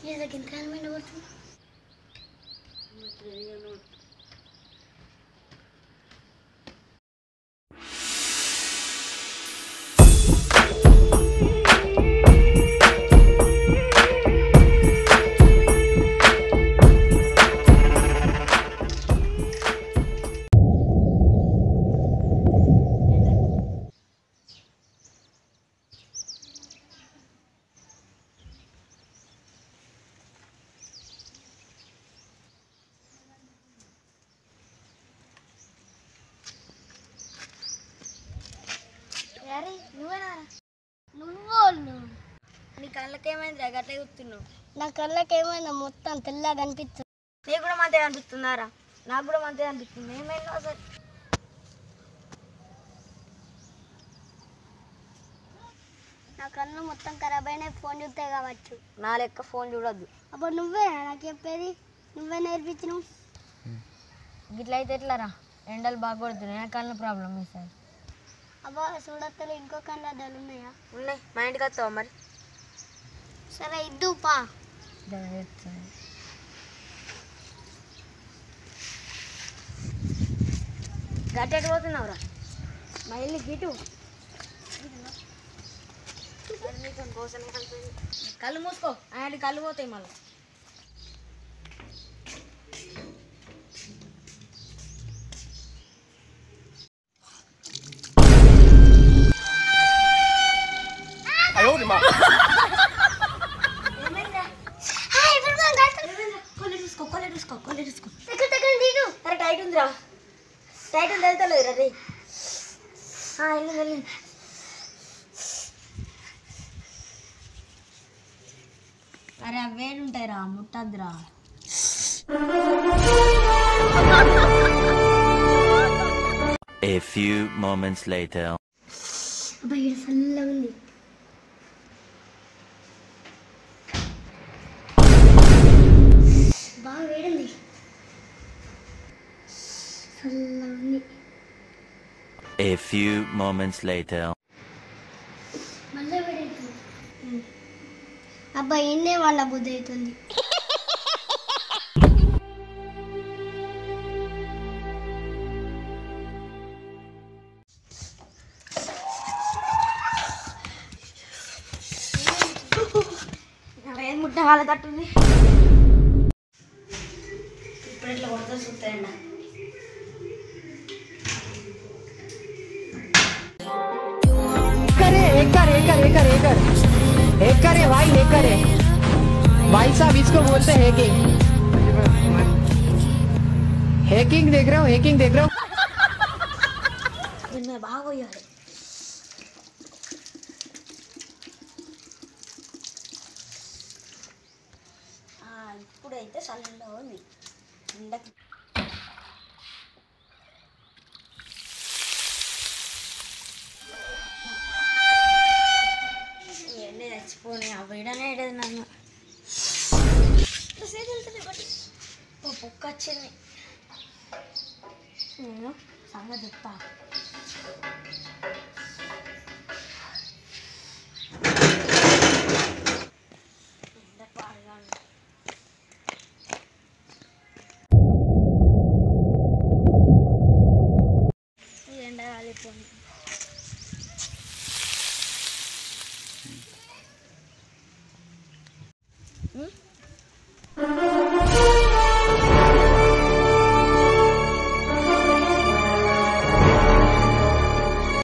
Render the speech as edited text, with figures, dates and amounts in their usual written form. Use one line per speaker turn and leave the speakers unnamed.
Isaac entrando no outro. అరే నువ్వేనా నువ్వు నీ కళ్ళకేమైంది గట్ల చూస్తున్నావు నా కళ్ళకేమైందా మొత్తం తెల్లగా కనిపిస్తుంది నీకు కూడా మంతే అనిపిస్తుందారా నాకు కూడా మంతే అనిపిస్తుంది ఏమైందో అసలు నా కళ్ళు మొత్తం ఖరాబ్ అయినాయి ఫోన్ చూస్తే కావచ్చు నా లెక్క ఫోన్ చూడొద్దు అప్పుడు నువ్వే నాకు చెప్పేది నువ్వే నేర్పించినావు గిట్ల అయితే ఎట్లారా ఎండలు బాగా కొడుతున్నాయి నా కళ్ళ ప్రాబ్లం సార్ అబ్బా చూడత్తలు ఇంకో కళ్ళు అద్దాలు ఉన్నాయా ఉన్నాయి మా ఇంటికి వస్తావా మరి సరే ఇద్దు పా గట్టెట్ పోతున్నావురా మా ఇల్లు గిటు కళ్ళు మూసుకో ఆయన కళ్ళు పోతాయి మళ్ళీ టైట్ ఉందిరా టైట్ ఉంది వెళ్తలేదు రే వెళ్ళి వెళ్ళి అరే అవేడు ఉంటాయిరా ముట్టద్దురా
A few moments later.
అబ్బాయి చల్లగా ఉంది బాగా వేడింది చల్లగా ఉంది
A few moments later.
మళ్ళీ వేడవుతుంది అబ్బాయి ఇన్నే వాళ్ళ బుద్ధి అవుతుంది ముట్ట వాళ్ళ తట్టుంది ఇప్పుడు ఇట్లా కొడతా చూస్తాయండి
हैकर है भाई हैकर है भाई साहब इसको बोलते हैं हैकिंग हैकिंग देख रहे हो हैकिंग देख रहे हो
బాగా పోయాలి ఇప్పుడైతే చల్లగా ఉంది ఇవన్నీ చచ్చిపోయి ఆ వేడనే వేడేది నన్ను పొక్క వచ్చింది నేను సంగతి చెప్తా ఎండ కాలిపోయింది